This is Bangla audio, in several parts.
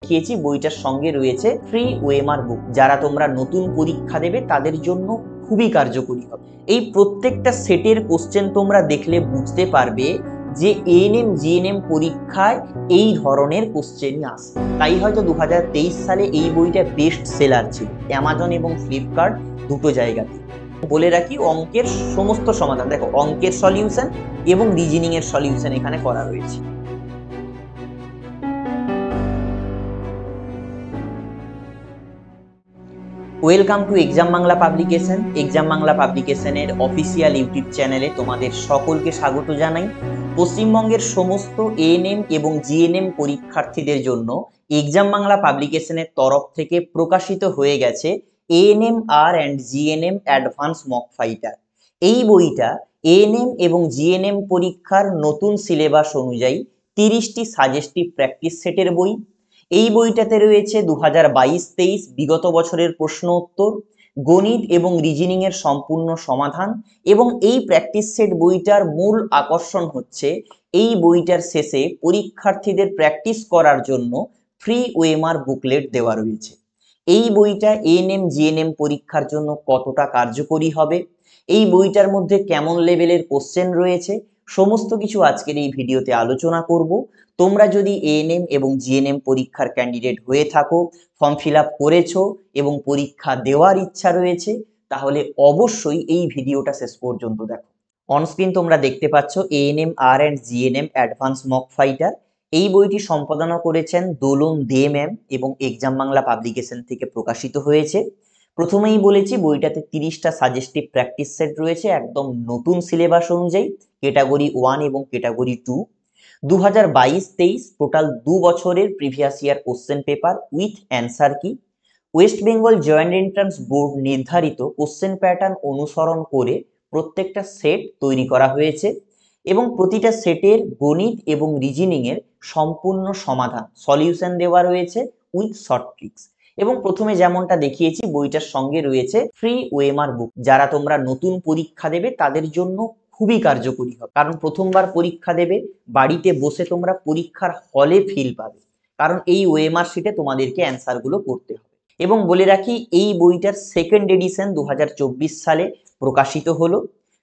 দেখিয়েছি বইটার সঙ্গে রয়েছে ফ্রি ওএমআর বুক, যারা তোমরা নতুন পরীক্ষা দেবে তাদের জন্য খুবই কার্যকরী হবে। এই প্রত্যেকটা সেটের কোশ্চেন তোমরা দেখলে বুঝতে পারবে যে এএনএম জিএনএম পরীক্ষায় এই ধরনের কোশ্চেনই আসে। তাই হয়তো 2023 সালে এই বইটা বেস্ট সেলার ছিল অ্যামাজন এবং ফ্লিপকার্ট দুটো জায়গাতে। বলে রাখি অঙ্কের সমস্ত সমাধান, দেখো অঙ্কের সলিউশন এবং রিজনিং এর সলিউশন এখানে করা রয়েছে। Welcome to exam Bangla publication. Exam Bangla পাবলিকেশনের অফিসিয়াল ইউটিউব চ্যানেলে তোমাদের সকলকে স্বাগত জানাই। পশ্চিমবঙ্গের সমস্ত এএনএম এবং জিএনএম পরীক্ষার্থীদের জন্য এক্সাম বাংলা পাবলিকেশনের তরফ থেকে প্রকাশিত হয়ে গেছে এএনএম আর and GNM advance mock fighter. এই বইটা এএনএম এবং জিএনএম পরীক্ষার নতুন সিলেবাস অনুযায়ী 30টি সাজেস্টিভ প্র্যাকটিস সেটের বই। এই বইটাতে রয়েছে 2022-23 বিগত বছরের প্রশ্ন উত্তর, গণিত এবং রিজনিং এর সম্পূর্ণ সমাধান। এবং এই প্র্যাকটিস সেট বইটার মূল আকর্ষণ হচ্ছে এই বইটার শেষে পরীক্ষার্থীদের প্র্যাকটিস করার জন্য ফ্রি ওএমআর বুকলেট দেওয়া রয়েছে। এই বইটা এএনএম জিএনএম পরীক্ষার জন্য কতটা কার্যকরী হবে, এই বইটার মধ্যে কেমন লেভেলের কোশ্চেন রয়েছে, সমস্ত কিছু আজকের এই ভিডিওতে আলোচনা করব। তোমরা যদি এএনএম এবং জিএনএম পরীক্ষার ক্যান্ডিডেট হয়ে থাকো, ফর্ম ফিল আপ করেছো এবং পরীক্ষা দেওয়ার ইচ্ছা রয়েছে, তাহলে অবশ্যই এই ভিডিওটা শেষ পর্যন্ত দেখো। অনস্ক্রিন তোমরা দেখতে পাচ্ছ এএনএম আর and GNM advance mock fighter. এই বইটি সম্পাদনা করেছেন দোলন দে ম্যাম এবং এক্সাম বাংলা পাবলিকেশন থেকে প্রকাশিত হয়েছে। প্রথমেই বলেছি বইটাতে 30টা সাজেস্টিভ প্র্যাকটিস সেট রয়েছে একদম নতুন সিলেবাস অনুযায়ী, ক্যাটাগরি 1 এবং ক্যাটাগরি 2। 2022-23 টোটাল 2 বছরের previous year question paper with answer কি। West Bengal joint entrance board নির্ধারিত কোশ্চেন প্যাটার্ন অনুসরণ করে প্রত্যেকটা সেট তৈরি করা হয়েছে এবং প্রতিটা সেটের গণিত এবং রিজনিং এর সম্পূর্ণ সমাধান সলিউশন দেওয়া রয়েছে উইথ শর্ট ট্রিক্স। এবং প্রথমে যেমনটা দেখিয়েছি বইটার সঙ্গে রয়েছে ফ্রি ওএমআর বুক, যারা তোমরা নতুন পরীক্ষা দেবে তাদের জন্য খুবই কার্যকরী হবে। কারণ প্রথমবার পরীক্ষা দেবে, বাড়িতে বসে তোমরা পরীক্ষার হলে ফিল পাবে, কারণ এই ওএমআর শিটে তোমাদেরকে অ্যান্সারগুলো করতে হবে। এবং বলে রাখি এই বইটার সেকেন্ড এডিশন 2024 সালে প্রকাশিত হলো।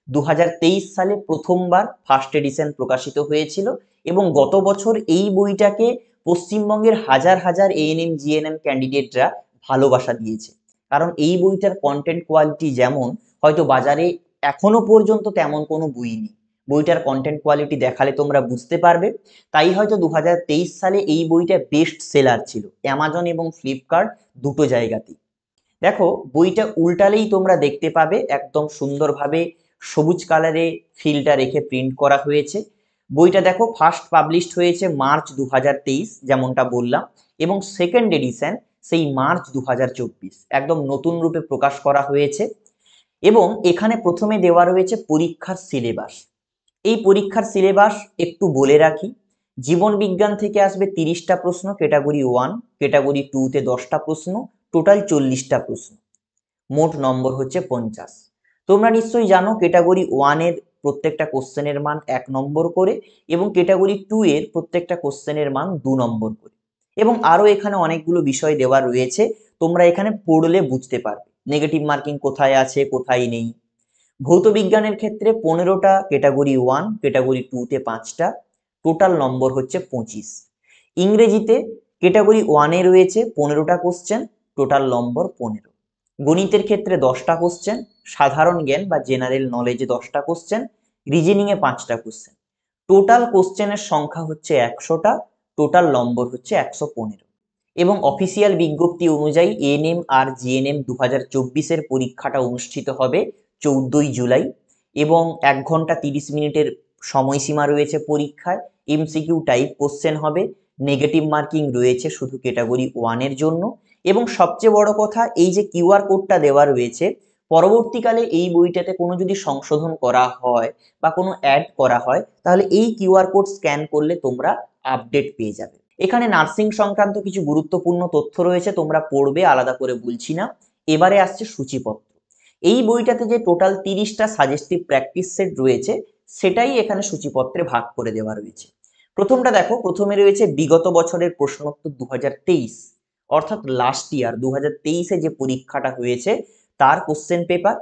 2023 সালে প্রথমবার ফার্স্ট এডিশন প্রকাশিত হয়েছিল এবং গত বছর এই বইটাকে পশ্চিমবঙ্গের হাজার হাজার এএনএম জিএনএম ক্যান্ডিডেটরা ভালোবাসা দিয়েছে। কারণ এই বইটার কন্টেন্ট কোয়ালিটি যেমন, হয়তো বাজারে এখনো পর্যন্ত তেমন কোনো বই নেই। বইটার কন্টেন্ট কোয়ালিটি দেখালে তোমরা বুঝতে পারবে। তাই হয়তো 2023 সালে এই বইটা বেস্ট সেলার ছিল অ্যামাজন এবং ফ্লিপকার্ট দুটো জায়গাতেই। দেখো বইটা উল্টালেই তোমরা দেখতে পাবে একদম সুন্দরভাবে সবুজ কালারে ফিলটা রেখে প্রিন্ট করা হয়েছে। বইটা দেখো ফার্স্ট পাবলিশড হয়েছে মার্চ 2023 যেমনটা বললাম, এবং সেকেন্ড এডিশন সেই মার্চ 2024 একদম নতুন রূপে প্রকাশ করা হয়েছে। এবং এখানে প্রথমে দেওয়া রয়েছে পরীক্ষার সিলেবাস। এই পরীক্ষার সিলেবাস একটু বলে রাখি, জীবন বিজ্ঞান থেকে আসবে 30টা প্রশ্ন ক্যাটাগরি 1, ক্যাটাগরি 2-তে 10টা প্রশ্ন, টোটাল 40টা প্রশ্ন, মোট নম্বর হচ্ছে 50। তোমরা নিশ্চয়ই জানো ক্যাটাগরি 1 এর প্রত্যেকটা কোশ্চেনের মান 1 নম্বর করে এবং ক্যাটাগরি 2 এর প্রত্যেকটা কোশ্চেনের মান 2 নম্বর করে। এবং আরো এখানে অনেকগুলো বিষয় দেওয়া রয়েছে, তোমরা এখানে পড়লে বুঝতে পারবে নেগেটিভ মার্কিং কোথায় আছে কোথায় নেই। ভৌত বিজ্ঞানের ক্ষেত্রে 15টা ক্যাটাগরি 1, ক্যাটাগরি 2-তে 5টা, টোটাল নম্বর হচ্ছে 25। ইংরেজিতে ক্যাটাগরি 1-এ রয়েছে 15টা কোশ্চেন, টোটাল নম্বর 15। গণিতের ক্ষেত্রে 10টা কোশ্চেন, সাধারণ জ্ঞান বা জেনারেল নলেজে 10টা কোশ্চেন, রিজনিং এ 5টা কোশ্চেন। টোটাল কোশ্চেনের সংখ্যা হচ্ছে 100টা, টোটাল নম্বর হচ্ছে 115। এবং অফিসিয়াল বিজ্ঞপ্তি অনুযায়ী এএনএম আর জিএনএম 2024-এর পরীক্ষাটা অনুষ্ঠিত হবে 14ই জুলাই এবং 1 ঘন্টা 30 মিনিটের সময়সীমা রয়েছে পরীক্ষায়। এমসিকিউ টাইপ কোশ্চেন হবে, নেগেটিভ মার্কিং রয়েছে শুধু ক্যাটাগরি 1 এর জন্য। এবং সবচেয়ে বড় কথা, এই যে কিউআর কোডটা দেওয়া রয়েছে, পরবর্তীকালে এই বইটাতে কোনো যদি সংশোধন করা হয় বা কোনো অ্যাড করা হয়, তাহলে এই কিউআর কোড স্ক্যান করলে তোমরা আপডেট পেয়ে যাবে। এখানে নার্সিং সংক্রান্ত কিছু গুরুত্বপূর্ণ তথ্য রয়েছে, তোমরা পড়বে, আলাদা করে বলছি না। এবারে আসছে সূচিপত্র। এই বইটাতে যে টোটাল 30টা সাজেস্টিভ প্র্যাকটিস সেট রয়েছে সেটাই এখানে সূচিপত্রে ভাগ করে দেওয়া রয়েছে। প্রথমটা দেখো, প্রথমে রয়েছে বিগত বছরের প্রশ্নোত্তর 2023, অর্থাৎ লাস্ট ইয়ার 2023-এ যে পরীক্ষাটা হয়েছে তার কোশ্চেন পেপার।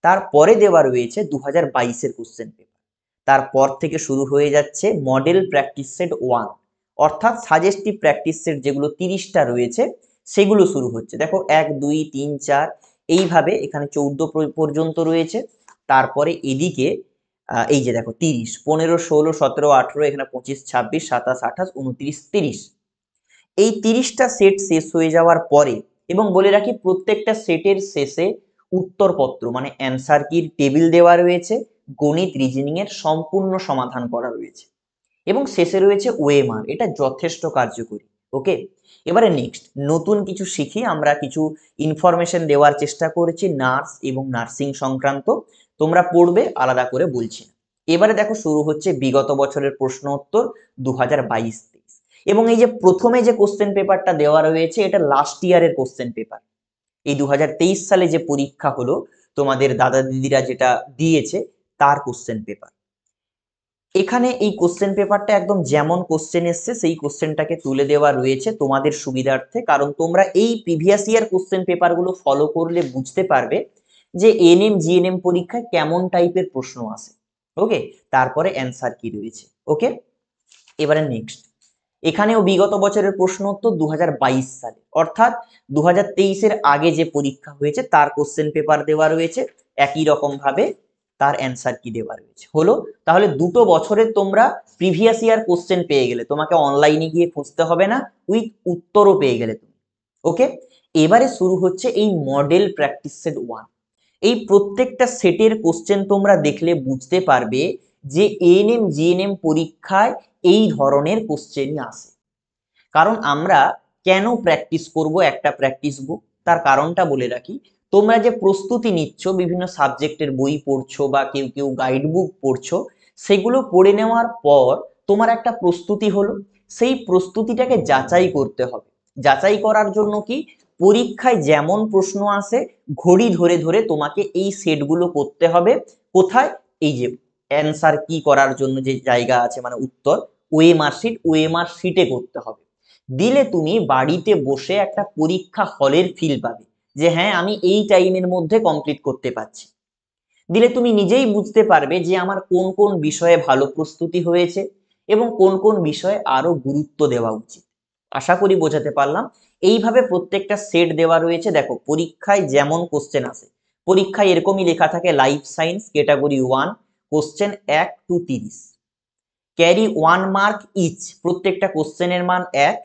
তারপরে দেওয়া রয়েছে 2022-এর কোশ্চেন পেপার। তারপর থেকে শুরু হয়ে যাচ্ছে মডেল প্র্যাকটিস সেট 1, অর্থাৎ সাজেস্টিভ প্র্যাকটিস সেট যেগুলো 30টা রয়েছে সেগুলো শুরু হচ্ছে। দেখো 1, 2, 3, 4 এইভাবে এখানে 14 পর্যন্ত রয়েছে। তারপরে এদিকে এই যে দেখো 30, 15, 16, 17, 18, এখানে 25, 26, 27, 28, 29, 30, এই 30টা সেট শেষ হয়ে যাওয়ার পরে, এবং বলে রাখি প্রত্যেকটা সেটের শেষে উত্তরপত্র মানে অ্যান্সার কির টেবিল দেওয়া রয়েছে, গণিত রিজনিং এর সম্পূর্ণ সমাধান করা রয়েছে, এবং শেষে রয়েছে ওএমআর। এটা যথেষ্ট কার্যকরী। ওকে, এবারে নেক্সট নতুন কিছু শিখি আমরা, কিছু ইনফরমেশন দেওয়ার চেষ্টা করেছি নার্স এবং নার্সিং সংক্রান্ত, তোমরা পড়বে, আলাদা করে বলছি না। এবারে দেখো শুরু হচ্ছে বিগত বছরের প্রশ্ন উত্তর 2022-23, এবং এই যে প্রথমে যে কোশ্চেন পেপারটা দেওয়া রয়েছে এটা লাস্ট ইয়ারের কোশ্চেন পেপার। এই 2023 সালে যে পরীক্ষা হলো তোমাদের দাদা দিদিরা যেটা দিয়েছে তার কোশ্চেন পেপার। এখানে এই কোশ্চেন পেপারটা একদম যেমন কোশ্চেন এসছে সেই কোশ্চেনটাকে তুলে দেওয়া রয়েছে তোমাদের সুবিধার্থে, কারণ তোমরা এই প্রিভিয়াস ইয়ার কোশ্চেন পেপারগুলো ফলো করলে বুঝতে পারবে যে এনএম জিএনএম পরীক্ষায় কেমন টাইপের প্রশ্ন আসে। ওকে, তারপরে অ্যান্সার কি রয়েছে। ওকে, এবারে নেক্সট, এখানেও বিগত বছরের প্রশ্ন উত্তর 2022 সালে, অর্থাৎ 2023-এর আগে যে পরীক্ষা হয়েছে তার কোশ্চেন পেপার দেওয়া রয়েছে, একই রকম ভাবে তার অ্যান্সার কি দেওয়া রয়েছে। হলো, তাহলে দুটো বছরের তোমরা প্রিভিয়াস ইয়ার কোশ্চেন পেয়ে গেলে, তোমাকে অনলাইনে গিয়ে খুঁজতে হবে না, উইথ উত্তরও পেয়ে গেলে তুমি। ওকে, এবারে শুরু হচ্ছে এই মডেল প্র্যাকটিস সেট 1। এই প্রত্যেকটা সেটের কোশ্চেন তোমরা দেখলে বুঝতে পারবে যে এএনএম জিএনএম পরীক্ষায় এই ধরনের কোশ্চেনই আসে। কারণ আমরা কেন প্র্যাকটিস করব একটা প্র্যাকটিস বুক, তার কারণটা বলে রাখি। তোমরা যে প্রস্তুতি নিচ্ছ, বিভিন্ন সাবজেক্টের বই পড়ছো বা কেউ কেউ গাইড বুক পড়ছো, সেগুলো পড়ে নেওয়ার পর তোমার একটা প্রস্তুতি হলো, সেই প্রস্তুতিটাকে যাচাই করতে হবে। যাচাই করার জন্য কি, পরীক্ষায় যেমন প্রশ্ন আসে ঘড়ি ধরে ধরে তোমাকে এই সেটগুলো করতে হবে। কোথায়? এই যে অ্যান্সার কি করার জন্য যে জায়গা আছে মানে উত্তর, ওএমআর শিট, ওএমআর শিটে করতে হবে। দিলে তুমি বাড়িতে বসে একটা পরীক্ষা হলের ফিল পাবে যে হ্যাঁ আমি এই টাইমের মধ্যে কমপ্লিট করতে পারছি। দিলে তুমি নিজেই বুঝতে পারবে যে আমার কোন কোন বিষয়ে ভালো প্রস্তুতি হয়েছে এবং কোন কোন বিষয়ে আরো গুরুত্ব দেওয়া উচিত। আশা করি বোঝাতে পারলাম। এইভাবে প্রত্যেকটা সেট দেওয়া রয়েছে। দেখো পরীক্ষায় যেমন কোশ্চেন আসে, পরীক্ষায় এরকমই লেখা থাকে life science category 1, question 1 to 30, carry 1 mark each, প্রত্যেকটা কোশ্চেনের মান 1,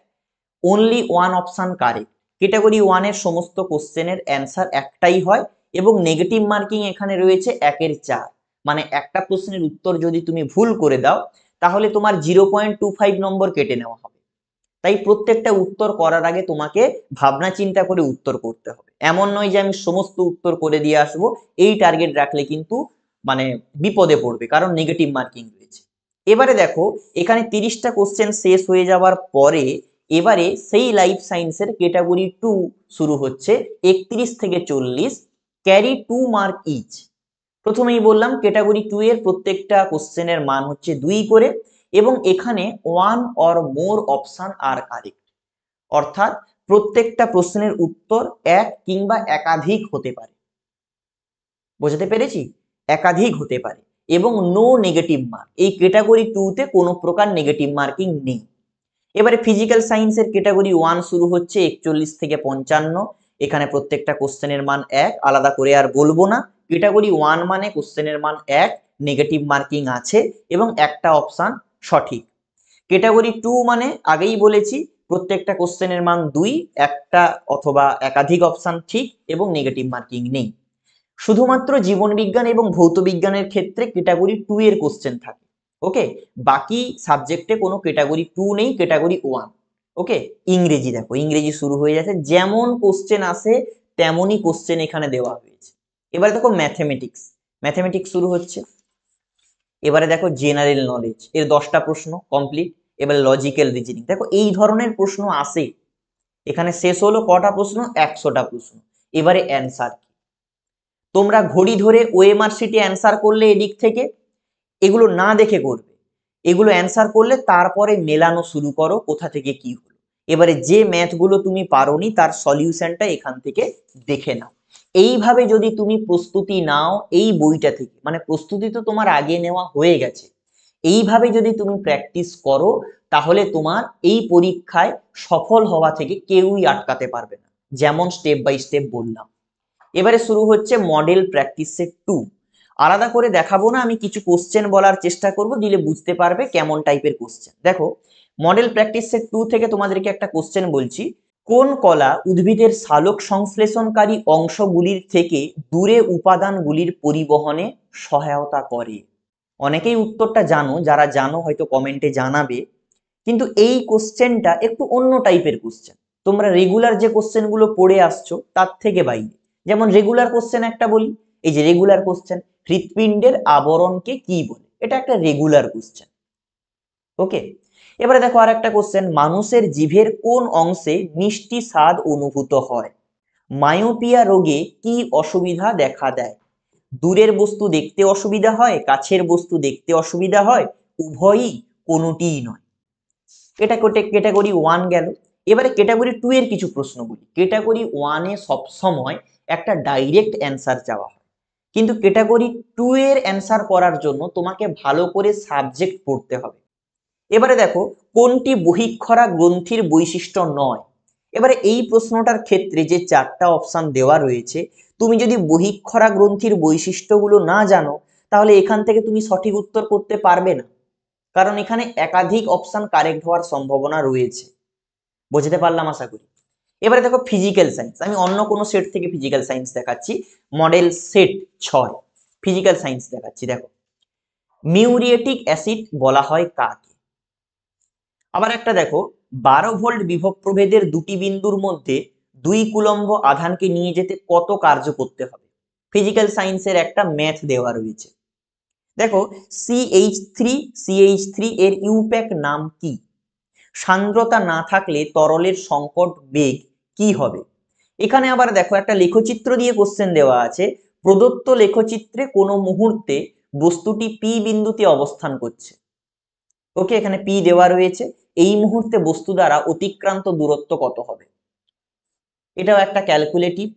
অনলি 1 অপশন কারেক্ট। ক্যাটাগরি 1 এর সমস্ত কোশ্চেনের অ্যান্সার একটাই হয়, এবং নেগেটিভ মার্কিং এখানে রয়েছে 1-এর 4, মানে একটা প্রশ্নের উত্তর যদি তুমি ভুল করে দাও তাহলে তোমার 0.25 নম্বর কেটে নেওয়া হবে। তাই প্রত্যেকটা উত্তর করার আগে তোমাকে ভাবনা চিন্তা করে উত্তর করতে হবে। এমন নয় যে আমি সমস্ত উত্তর করে দিয়ে আসবো, এই টার্গেট রাখলে কিন্তু মানে বিপদে পড়বে, কারণ নেগেটিভ মার্কিং রয়েছে। এবারে দেখো এখানে 30টা কোশ্চেন শেষ হয়ে যাওয়ার পরে এবারে সেই লাইফ সায়েন্সের ক্যাটাগরি 2 শুরু হচ্ছে 31 থেকে 40, ক্যারি 2 মার্ক ইচ। প্রথমেই বললাম ক্যাটাগরি 2 এর প্রত্যেকটা কোশ্চেনের মান হচ্ছে 2 করে, এবং এখানে 1 or more option are correct, অর্থাৎ প্রত্যেকটা প্রশ্নের উত্তর এক কিংবা একাধিক হতে পারে। বুঝতে পেরেছি? একাধিক হতে পারে, এবং নো নেগেটিভ মার্ক। এই ক্যাটাগরি 2 তে কোনো প্রকার নেগেটিভ মার্কিং নেই। এবারে ফিজিক্যাল সায়েন্সের ক্যাটাগরি 1 শুরু হচ্ছে 41 থেকে 55, এখানে প্রত্যেকটা কোশ্চেনের মান 1, আলাদা করে আর বলবো না। ক্যাটাগরি 1 মানে কোশ্চেনের মান 1, নেগেটিভ মার্কিং আছে এবং একটা অপশন সঠিক। ক্যাটাগরি 2 মানে আগেই বলেছি প্রত্যেকটা কোশ্চেনের মান 2, একটা অথবা একাধিক অপশন ঠিক এবং নেগেটিভ মার্কিং নেই। শুধুমাত্র জীবন বিজ্ঞান এবং ভৌত বিজ্ঞানের ক্ষেত্রে ক্যাটাগরি 2 এর কোশ্চেন থাকে। ওকে, বাকি সাবজেক্টে কোনো ক্যাটাগরি 2 নেই, ক্যাটাগরি 1। ওকে, ইংরেজি দেখো, ইংরেজি শুরু হয়ে যাচ্ছে, যেমন কোশ্চেন আসে তেমনই কোশ্চেন এখানে দেওয়া হয়েছে। এবারে দেখো ম্যাথমেটিক্স, ম্যাথমেটিক্স শুরু হচ্ছে। এবারে দেখো জেনারেল নলেজ, এর 10টা প্রশ্ন কমপ্লিট। এবার লজিক্যাল রিজনিং, দেখো এই ধরনের প্রশ্ন আসে। এখানে শেষ হলো কটা প্রশ্ন? 100টা প্রশ্ন। এবারে অ্যান্সার কি, তোমরা ঘড়ি ধরে ওএমআর শিটে অ্যান্সার করলে এদিক থেকে, এগুলো না দেখে করবে। এগুলো অ্যান্সার করলে তারপরে মেলানো শুরু করো কোথা থেকে কি হলো। এবারে যে ম্যাথগুলো তুমি পারোনি তার সলিউশনটা এখান থেকে দেখে নাও। এইভাবে যদি তুমি প্রস্তুতি নাও এই বইটা থেকে, মানে প্রস্তুতি তো তোমার আগে নেওয়া হয়ে গেছে, এইভাবে যদি তুমি প্র্যাকটিস করো তাহলে তোমার এই পরীক্ষায় সফল হওয়া থেকে কেউই আটকাতে পারবে না, যেমন স্টেপ বাই স্টেপ বললাম। এবারে শুরু হচ্ছে মডেল প্র্যাকটিস সেট 2। আলাদা করে দেখাবো না, আমি কিছু কোশ্চেন বলার চেষ্টা করব, দিলে বুঝতে পারবে কেমন টাইপের কোশ্চেন। দেখো, মডেল প্র্যাকটিস সেট 2 থেকে তোমাদেরকে একটা কোশ্চেন বলছি, কোন কলা উদ্ভিদের সালোক সংশ্লেষণকারী অংশগুলির থেকে দূরে উপাদানগুলির পরিবহনে সহায়তা করে? অনেকেই উত্তরটা জানো, যারা জানো হয়তো কমেন্টে জানাবে, কিন্তু এই কোশ্চেনটা একটু অন্য টাইপের কোশ্চেন। তোমরা রেগুলার যে কোশ্চেনগুলো পড়ে আসছো তার থেকে বাইরে। যেমন রেগুলার কোশ্চেন একটা বলি, এই যে রেগুলার কোশ্চেন, হৃৎপিণ্ডের আবরণকে কি বলে, এটা একটা রেগুলার কোশ্চেন। ওকে, এবারে দেখো আর একটা কোশ্চেন, মানুষের জিভের কোন অংশে মিষ্টি স্বাদ অনুভূত হয়? মায়োপিয়া রোগে কি অসুবিধা দেখা দেয়? দূরের বস্তু দেখতে অসুবিধা হয়, কাছের বস্তু দেখতে অসুবিধা হয়, উভয়ই, কোনোটিই নয়। এটা ক্যাটাগরি 1 গেল। এবারে ক্যাটাগরি 2 এর কিছু প্রশ্ন বলি। ক্যাটাগরি 1 এ সবসময় একটা ডাইরেক্ট অ্যান্সার চাওয়া হয়, কিন্তু ক্যাটাগরি 2 এর অ্যান্সার করার জন্য তোমাকে ভালো করে সাবজেক্ট পড়তে হবে। এবারে দেখো, কোনটি বহিঃক্ষরা গ্রন্থির বৈশিষ্ট্য নয়? এবারে এই প্রশ্নটার ক্ষেত্রে যে 4টা অপশন দেওয়া রয়েছে, তুমি যদি বহিঃক্ষরা গ্রন্থির বৈশিষ্ট্যগুলো না জানো তাহলে এখান থেকে তুমি সঠিক উত্তর করতে পারবে না, কারণ এখানে একাধিক অপশন কারেক্ট হওয়ার সম্ভাবনা রয়েছে। বুঝতে পারলাম আশা করি। এবারে দেখো ফিজিক্যাল সায়েন্স, আমি অন্য কোনো সেট থেকে ফিজিক্যাল সায়েন্স দেখাচ্ছি, মডেল সেট 6 ফিজিক্যাল সায়েন্স দেখাচ্ছি। দেখো, মিউরিয়েটিক অ্যাসিড বলা হয় কাকে? আবার একটা দেখো, 12 ভোল্ট বিভব প্রভেদের দুটি বিন্দুর মধ্যে 2 কুলম্ব আধানকে নিয়ে যেতে কত কার্য করতে হবে? ফিজিক্যাল সায়েন্সের একটা ম্যাথ দেওয়া রয়েছে। দেখো, CH3 এর ইউপ্যাক নাম কি? সান্দ্রতা না থাকলে তরলের সংকট বেগ কি হবে? এখানে আবার দেখো একটা লেখচিত্র দিয়ে কোশ্চেন দেওয়া আছে, প্রদত্ত লেখচিত্রে কোনো মুহূর্তে বস্তুটি পি বিন্দুতে অবস্থান করছে। ওকে, এখানে পি দেওয়া রয়েছে, এই মুহূর্তে বস্তু দ্বারা অতিক্রান্ত দূরত্ব কত হবে? এটাও একটা ক্যালকুলেটিভ,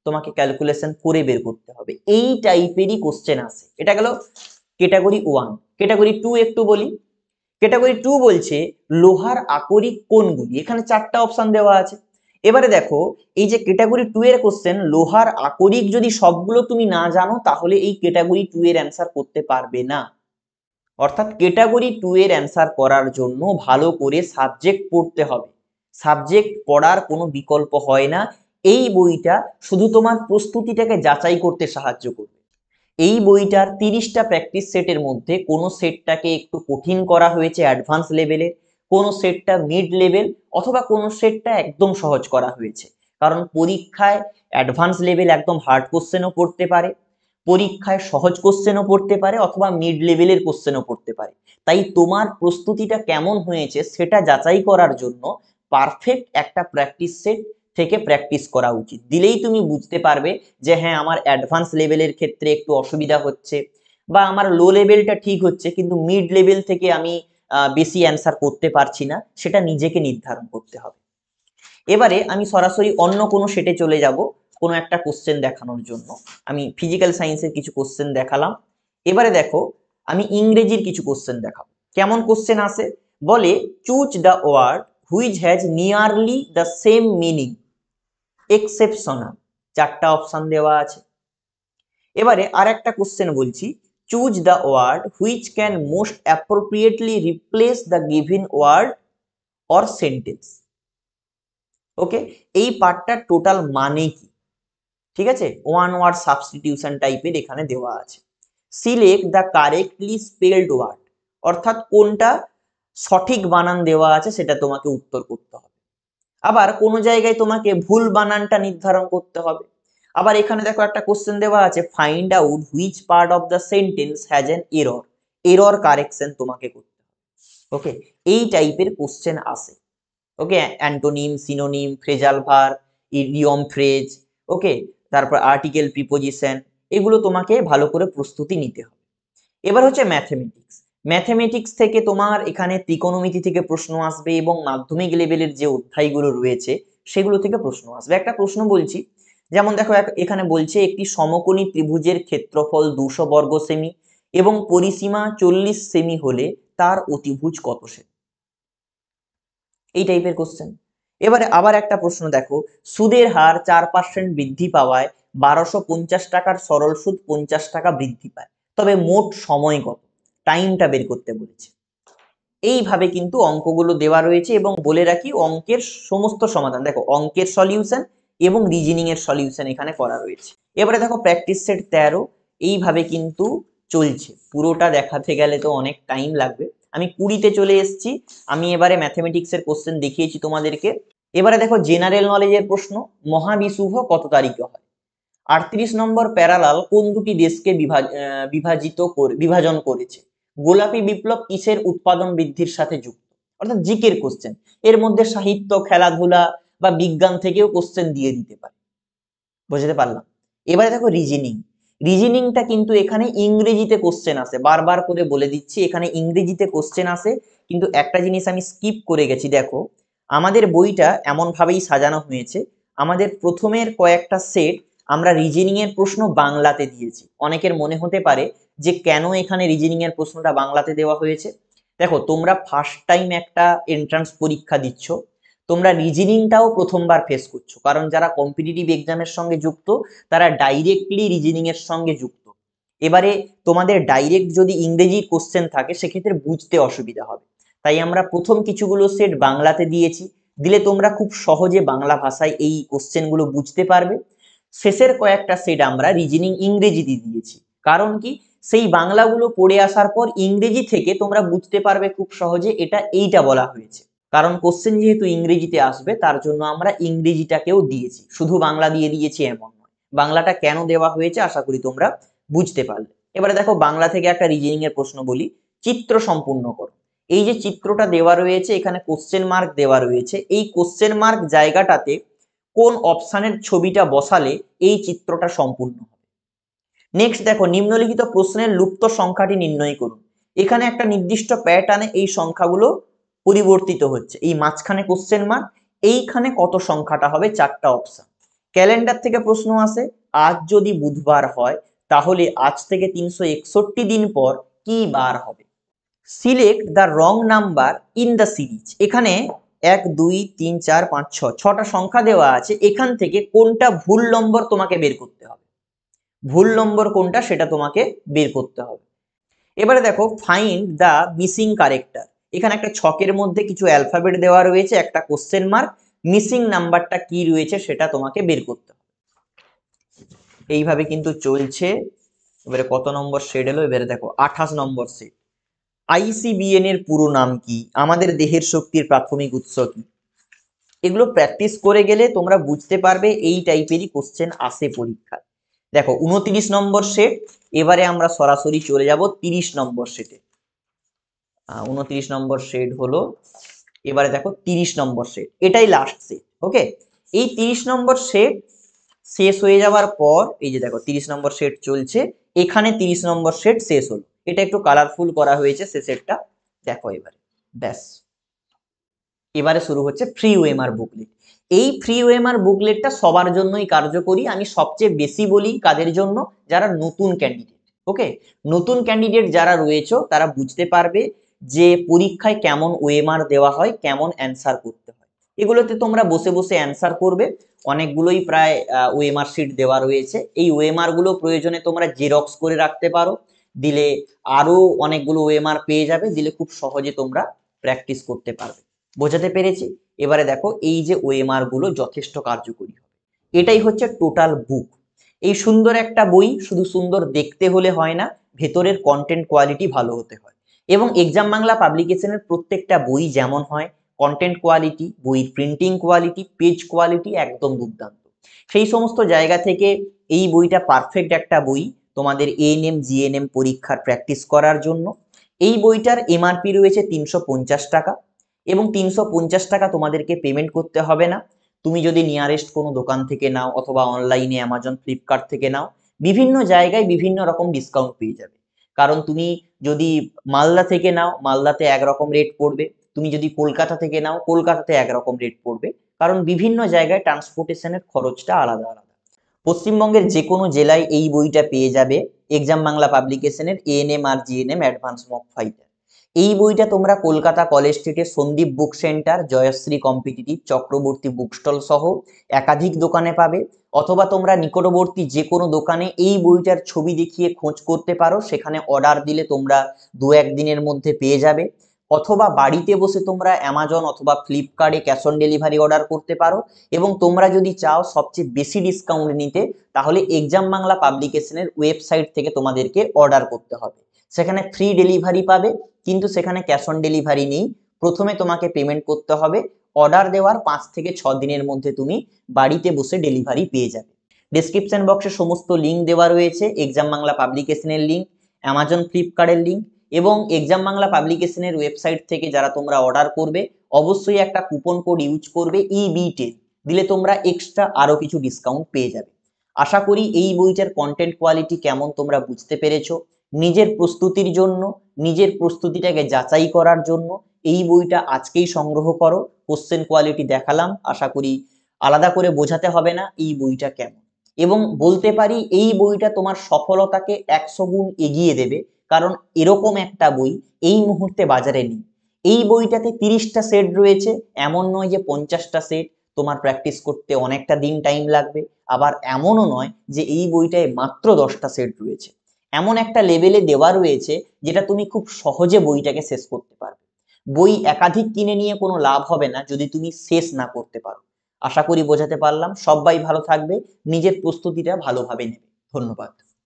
তোমাকে ক্যালকুলেশন করে বের করতে হবে। এই টাইপেরই কোশ্চেন আসে। এটা গেল ক্যাটাগরি 1। ক্যাটাগরি 2 একটু বলি। ক্যাটাগরি 2 বলছে লোহার আকরিক কোনগুলি? এখানে 4টা অপশন দেওয়া আছে। এবারে দেখো, এই যে ক্যাটাগরি 2 এর কোশ্চেন, লোহার আকরিক যদি সবগুলো তুমি না জানো তাহলে এই ক্যাটাগরি 2 এর অ্যান্সার করতে পারবে না। অর্থাৎ ক্যাটাগরি 2 এর অ্যান্সার করার জন্য ভালো করে সাবজেক্ট পড়তে হবে। সাবজেক্ট পড়ার কোনো বিকল্প হয় না। এই বইটা শুধু তোমার প্রস্তুতিটাকে যাচাই করতে সাহায্য করবে। এই বইটার 30টা প্র্যাকটিস সেটের মধ্যে কোনো সেটটাকে একটু কঠিন করা হয়েছে অ্যাডভান্স লেভেলে, কোনো সেটটা মিড লেভেল, অথবা কোনো সেটটা একদম সহজ করা হয়েছে। কারণ পরীক্ষায় অ্যাডভান্স লেভেল একদম হার্ড কোশ্চেনও পড়তে পারে, পরীক্ষায় সহজ কোশ্চেনও পড়তে পারে, অথবা মিড লেভেলের কোশ্চেনও পড়তে পারে। তাই তোমার প্রস্তুতিটা কেমন হয়েছে সেটা যাচাই করার জন্য পারফেক্ট একটা প্র্যাকটিস সেট থেকে প্র্যাকটিস করা উচিত। দিলেই তুমি বুঝতে পারবে যে হ্যাঁ, আমার অ্যাডভান্স লেভেলের ক্ষেত্রে একটু অসুবিধা হচ্ছে, বা আমার লো লেভেলটা ঠিক হচ্ছে কিন্তু মিড লেভেল থেকে আমি বেশি অ্যান্সার করতে পারছি না, সেটা নিজেকে নির্ধারণ করতে হবে। এবারে আমি সরাসরি অন্য কোনো সেটে চলে যাব কোনো একটা কোশ্চেন দেখানোর জন্য। আমি ফিজিক্যাল সায়েন্সের কিছু কোশ্চেন দেখালাম, এবারে দেখো আমি ইংরেজির কিছু কোশ্চেন দেখাবো। কেমন কোশ্চেন আসে? বলে choose the word which has nearly the same meaning exceptional. 4টা অপশন দেওয়া আছে। এবারে আর একটা কোশ্চেন বলছি, choose the word which can most appropriately replace the given word or sentence. Okay, এই পার্টটার টোটাল মানে কি? ঠিক আছে, ওয়ান ওয়ার্ড সাবস্টিটিউশন টাইপের এখানে দেওয়া আছে। Select the correctly spelled word, অর্থাৎ কোনটা সঠিক বানান দেওয়া আছে সেটা তোমাকে উত্তর করতে হবে। আবার কোন জায়গায় তোমাকে ভুল বানানটা নির্ধারণ করতে হবে। আবার এখানে দেখো একটা কোশ্চেন দেওয়া আছে, find out which part of the sentence has an error. Error correction তোমাকে করতে হবে। ওকে, এই টাইপের কোশ্চেন আসে। Okay, antonym, synonym, phrasal verb, idiom phrase, okay, তারপর আর্টিকেল, প্রিপোজিশন, এগুলো তোমাকে ভালো করে প্রস্তুতি নিতে হবে। এবার হচ্ছে ম্যাথমেটিক্স। ম্যাথমেটিক্স থেকে তোমার এখানে ত্রিকোণমিতি থেকে প্রশ্ন আসবে এবং মাধ্যমিক লেভেলের যে অধ্যায়গুলো রয়েছে সেগুলো থেকে প্রশ্ন আসবে। একটা প্রশ্ন বলছি, যেমন দেখো এখানে বলছে একটি সমকোণী ত্রিভুজের ক্ষেত্রফল 200 বর্গ সেমি এবং পরিসীমা 40 সেমি হলে তার অতিভুজ কত সেমি? এই টাইপের কোশ্চেন। এবারে আবার একটা প্রশ্ন দেখো, সুদের হার 4% বৃদ্ধি পাওয়ায় 1250 টাকার সরল সুদ 50 টাকা বৃদ্ধি পায়, তবে মোট সময় কত? টাইমটা বের করতে বলেছে। এইভাবে কিন্তু অঙ্কগুলো দেওয়া রয়েছে এবং বলে রাখি অঙ্কের সমস্ত সমাধান, দেখো অঙ্কের সলিউশন এবং রিজনিং এর সলিউশন এখানে করা রয়েছে। এবারে দেখো প্র্যাকটিস সেট 13, এইভাবে কিন্তু চলছে। পুরোটা দেখাতে গেলে তো অনেক টাইম লাগবে। আমি 20-তে চলে এসেছি। আমি এবারে ম্যাথমেটিক্স এর কোশ্চেন দেখিয়েছি তোমাদেরকে। এবারে দেখো জেনারেল নলেজের প্রশ্ন, মহাবিষুব কত তারিখে হয়? 38 নম্বর প্যারালাল কোন দুটি দেশকে বিভাজন করেছে? গোলাপি বিপ্লব কিসের উৎপাদন বৃদ্ধির সাথে যুক্ত? অর্থাৎ জিকের কোশ্চেন। এর মধ্যে সাহিত্য, খেলাধুলা বা বিজ্ঞান থেকেও কোশ্চেন দিয়ে দিতে পারে। বুঝতে পারলাম? এবারে দেখো রিজনিং। রিজনিংটা কিন্তু এখানে ইংরেজিতে কোশ্চেন আসে, বারবার করে বলে দিচ্ছি এখানে ইংরেজিতে কোশ্চেন আসে। কিন্তু একটা জিনিস আমি স্কিপ করে গেছি, দেখো আমাদের বইটা এমন ভাবেই সাজানো হয়েছে, আমাদের প্রথমের কয়েকটা সেট আমরা রিজনিং এর প্রশ্ন বাংলাতে দিয়েছি। অনেকের মনে হতে পারে যে কেন এখানে রিজনিং এর প্রশ্নটা বাংলাতে দেওয়া হয়েছে। দেখো তোমরা ফার্স্ট টাইম একটা এন্ট্রান্স পরীক্ষা দিচ্ছ, তোমরা রিজনিংটাও প্রথমবার ফেস করছো, কারণ যারা কম্পিটিটিভ এক্সামের সঙ্গে যুক্ত তারা ডাইরেক্টলি রিজনিং এর সঙ্গে যুক্ত। এবারে তোমাদের ডাইরেক্ট যদি ইংরেজির কোশ্চেন থাকে সেক্ষেত্রে বুঝতে অসুবিধা হবে, তাই আমরা প্রথম কিছুগুলো সেট বাংলাতে দিয়েছি, দিলে তোমরা খুব সহজে বাংলা ভাষায় এই কোশ্চেনগুলো বুঝতে পারবে। শেষের কয়েকটা সেট আমরা রিজনিং ইংরেজিতে দিয়েছি, কারণ কি সেই বাংলাগুলো পড়ে আসার পর ইংরেজি থেকে তোমরা বুঝতে পারবে খুব সহজে এটা এইটা বলা হয়েছে। কারণ কোশ্চেন যেহেতু ইংরেজিতে আসবে তার জন্য আমরা ইংরেজিটাকেও দিয়েছি, শুধু বাংলা দিয়ে দিয়েছি এমন নয়। বাংলাটা কেন দেওয়া হয়েছে আশা করি তোমরা বুঝতে পারলে। এবারে দেখো বাংলা থেকে একটা রিজনিং এর প্রশ্ন বলি, চিত্র সম্পূর্ণ করো। এই যে চিত্রটা দেওয়া রয়েছে এখানে কোশ্চেন মার্ক দেওয়া রয়েছে, এই কোশ্চেন মার্ক জায়গাটাতে কোন অপশানের ছবিটা বসালে এই চিত্রটা সম্পূর্ণ হবে? নেক্সট দেখো নিম্নলিখিত প্রশ্নের লুপ্ত সংখ্যাটি নির্ণয় করুন। এখানে একটা নির্দিষ্ট প্যাটার্নে এই সংখ্যাগুলো পরিবর্তিত হচ্ছে, এই মাঝখানে কোশ্চেন মার্ক, এইখানে কত সংখ্যাটা হবে? 4টা অপশন। ক্যালেন্ডার থেকে প্রশ্ন আসে, আজ যদি বুধবার হয় তাহলে আজ থেকে 361 দিন পর কি বার হবে? Select the wrong number in the series. এখানে 1 2 3 4 5 6 6টা সংখ্যা দেওয়া আছে, এখান থেকে কোনটা ভুল নম্বর তোমাকে বের করতে হবে। ভুল নম্বর কোনটা সেটা তোমাকে বের করতে হবে। এবারে দেখো ফাইন্ড দ্য মিসিং কারেক্টার। এখানে একটা ছকের মধ্যে কিছু অ্যালফাবেট দেওয়া রয়েছে, একটা কোশ্চেন মার্ক, মিসিং নাম্বারটা কি রয়েছে সেটা তোমাকে বের করতে হবে। এইভাবে কিন্তু চলছে। এবারে কত নম্বর শেড এলো? এবারে দেখো 28 নম্বর শেড। আইসিবিএন এর পুরো নাম কি? আমাদের দেহের শক্তির প্রাথমিক উৎস কি? এগুলো প্র্যাকটিস করে গেলে তোমরা বুঝতে পারবে এই টাইপেরই কোশ্চেন আসে পরীক্ষায়। দেখো 29 নম্বর সেট। এবারে আমরা সরাসরি চলে যাব 30 নম্বর সেটে। 29 নম্বর সেট হলো, এবারে দেখো 30 নম্বর সেট, এটাই লাস্ট সেট। ওকে, এই 30 নম্বর সেট শেষ হয়ে যাওয়ার পর এই যে দেখো 30 নম্বর সেট চলছে, এখানে 30 নম্বর সেট শেষ হলো। এটা একটু কালারফুল করা হয়েছে সে সেটটা, দেখো এবারে ব্যাস। এবারে শুরু হচ্ছে ফ্রি ওএমআর বুকলেট। এই ফ্রি ওএমআর বুকলেটটা সবার জন্যই কার্যকরী। আমি সবচেয়ে বেশি বলি কাদের জন্য? যারা নতুন ক্যান্ডিডেট। ওকে, নতুন ক্যান্ডিডেট যারা রয়েছে তারা বুঝতে পারবে যে পরীক্ষায় কেমন ওএমআর দেওয়া হয়, কেমন অ্যান্সার করতে হয়। এগুলোতে তোমরা বসে বসে অ্যান্সার করবে। অনেকগুলোই প্রায় ওএমআর শিট দেওয়া রয়েছে, এই ওএমআর গুলো প্রয়োজনে তোমরা জেরক্স করে রাখতে পারো, দিলে আরো অনেকগুলো ওএমআর পেয়ে যাবে, দিলে খুব সহজে তোমরা প্র্যাকটিস করতে পারবে। বোঝাতে পেরেছি? এবারে দেখো এই যে ওএমআর গুলো যথেষ্ট কার্যকরী হবে। এটাই হচ্ছে টোটাল বুক। এই সুন্দর একটা বই শুধু সুন্দর দেখতে হলে হয় না, ভেতরের কন্টেন্ট কোয়ালিটি ভালো হতে হয়। এবং এক্সাম বাংলা পাবলিকেশনের প্রত্যেকটা বই যেমন হয়, কন্টেন্ট কোয়ালিটি, বইয়ের প্রিন্টিং কোয়ালিটি, পেজ কোয়ালিটি একদম দুর্দান্ত। সেই সমস্ত জায়গা থেকে এই বইটা পারফেক্ট একটা বই তোমাদের এএনএম জিএনএম পরীক্ষার প্র্যাকটিস করার জন্য। এই বইটার এমআরপি রয়েছে 350 টাকা, এবং 350 টাকা তোমাদেরকে পেমেন্ট করতে হবে না। তুমি যদি নিয়ারেস্ট কোনো দোকান থেকে নাও অথবা অনলাইনে অ্যামাজন ফ্লিপকার্ট থেকে নাও, বিভিন্ন জায়গায় বিভিন্ন রকম ডিসকাউন্ট পেয়ে যাবে। কারণ তুমি যদি মালদা থেকে নাও মালদাতে একরকম রেট পড়বে, তুমি যদি কলকাতা থেকে নাও কলকাতাতে একরকম রেট পড়বে, কারণ বিভিন্ন জায়গায় ট্রান্সপোর্টেশনের খরচটা আলাদা আলাদা। পশ্চিমবঙ্গের যে কোনো জেলায় এই বইটা পেয়ে যাবে, এক্সাম বাংলা পাবলিকেশনের এএনএম আর জিএনএম অ্যাডভান্স মক ফাইটার। এই বইটা তোমরা কলকাতা কলেজ স্ট্রিটে Sandeep book centre, Joyshree competitive, Chakraborty book stall সহ একাধিক দোকানে পাবে, অথবা তোমরা নিকটবর্তী যে কোনো দোকানে এই বইটার ছবি দেখিয়ে খোঁজ করতে পারো, সেখানে অর্ডার দিলে তোমরা 2-1 দিনের মধ্যে পেয়ে যাবে, অথবা বাড়িতে বসে তোমরা অ্যামাজন অথবা ফ্লিপকার্টে ক্যাশ অন ডেলিভারি অর্ডার করতে পারো। এবং তোমরা যদি চাও সবচেয়ে বেশি ডিসকাউন্ট নিতে, তাহলে এক্সাম বাংলা পাবলিকেশনের ওয়েবসাইট থেকে তোমাদেরকে অর্ডার করতে হবে। সেখানে ফ্রি ডেলিভারি পাবে, কিন্তু সেখানে ক্যাশ অন ডেলিভারি নেই। প্রথমে তোমাকে পেমেন্ট করতে হবে, অর্ডার দেওয়ার 5 থেকে 6 দিনের মধ্যে তুমি বাড়িতে বসে ডেলিভারি পেয়ে যাবে। ডেসক্রিপশন বক্সে সমস্ত লিঙ্ক দেওয়া রয়েছে, এক্সাম বাংলা পাবলিকেশনের লিঙ্ক, অ্যামাজন ফ্লিপকার্টের লিঙ্ক, এবং এক্সাম বাংলা পাবলিকেশনের ওয়েবসাইট থেকে যারা তোমরা অর্ডার করবে অবশ্যই একটা কুপন কোড ইউজ করবে EB10, দিলে তোমরা এক্সট্রা আরো কিছু ডিসকাউন্ট পেয়ে যাবে। আশা করি এই বইটার কন্টেন্ট কোয়ালিটি কেমন তোমরা বুঝতে পেরেছো। নিজের প্রস্তুতির জন্য, নিজের প্রস্তুতিটাকে যাচাই করার জন্য এই বইটা আজকেই সংগ্রহ করো। কোশ্চেন কোয়ালিটি দেখালাম, আশা করি আলাদা করে বোঝাতে হবে না এই বইটা কেমন। এবং বলতে পারি এই বইটা তোমার সফলতাকে 100 গুণ এগিয়ে দেবে, কারণ এরকম একটা বই এই মুহূর্তে বাজারে নেই। এই বইটাতে 30টা সেট রয়েছে, এমন নয় যে 50টা সেট, তোমার প্র্যাকটিস করতে অনেকটা দিন টাইম লাগবে। আবার এমনও নয় যে এই বইটায় মাত্র 10টা সেট রয়েছে। এমন একটা লেভেলে দেওয়া রয়েছে যেটা তুমি খুব সহজে বইটাকে শেষ করতে পারবে। বই একাধিক কিনে নিয়ে কোনো লাভ হবে না যদি তুমি শেষ না করতে পারো। আশা করি বোঝাতে পারলাম। সবাই ভালো থাকবে, নিজের প্রস্তুতিটা ভালোভাবে নেবে। ধন্যবাদ।